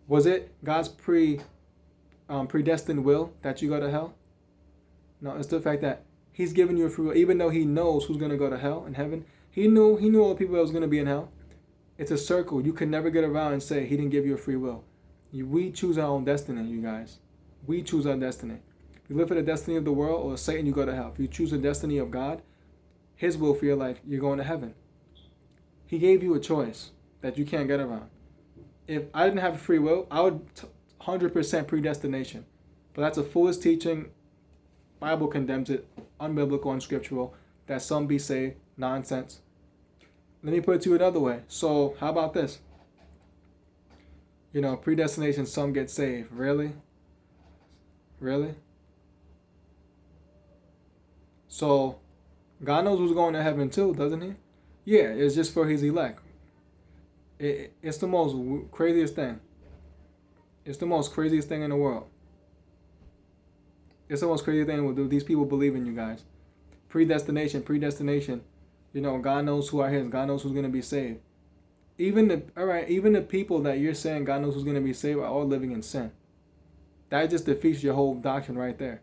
Was it God's predestined will that you go to hell? No, it's the fact that He's given you a free will, even though He knows who's gonna go to hell and heaven. He knew all the people that was gonna be in hell. It's a circle. You can never get around and say He didn't give you a free will. We choose our own destiny, you guys. We choose our destiny. If you live for the destiny of the world or Satan, you go to hell. If you choose the destiny of God, His will for your life, you're going to heaven. He gave you a choice that you can't get around. If I didn't have free will, I would 100% predestination. But that's a foolish teaching. Bible condemns it, unbiblical, unscriptural, that some be saved, nonsense. Let me put it to you another way. So how about this? Predestination, some get saved. Really? Really? So God knows who's going to heaven too, doesn't He? Yeah, it's just for His elect. It's the most craziest thing. It's the most craziest thing in the world. It's the most crazy thing these people believe in, you guys. Predestination. God knows who are His. God knows who's going to be saved. Even the people that you're saying God knows who's going to be saved are all living in sin. That just defeats your whole doctrine right there.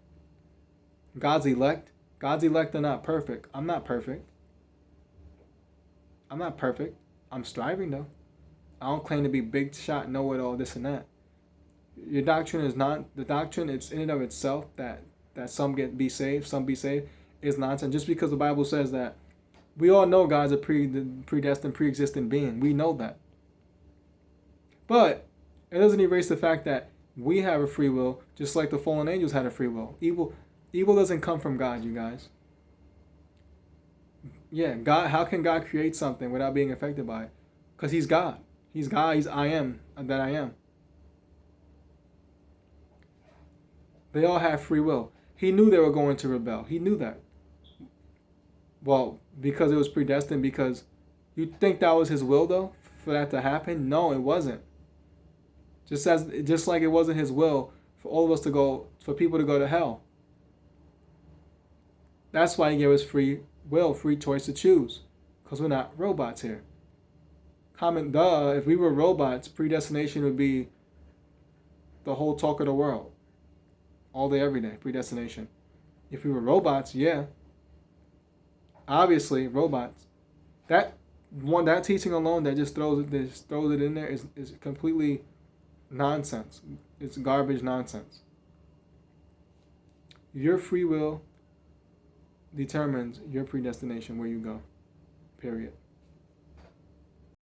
God's elect are not perfect. I'm not perfect. I'm striving though. I don't claim to be big shot, know it all, this and that. Your doctrine is not the doctrine. It's in and of itself that some be saved, some be saved is nonsense. Just because the Bible says that, we all know God's a predestined, pre-existing being. We know that. But it doesn't erase the fact that we have a free will, just like the fallen angels had a free will. Evil doesn't come from God, you guys. Yeah, God. How can God create something without being affected by it? Because He's God. He's God. He's I am that I am. They all have free will. He knew they were going to rebel. He knew that. Well, because it was predestined, because you think that was His will though, for that to happen? No, it wasn't. Just like it wasn't His will for all of us for people to go to hell. That's why He gave us free will, free choice to choose. Because we're not robots here. Comment, duh, if we were robots, predestination would be the whole talk of the world. All day, every day, predestination. If we were robots, yeah. Obviously, robots. That teaching alone that just throws it in there is completely nonsense. It's garbage nonsense. Your free will determines your predestination, where you go. Period.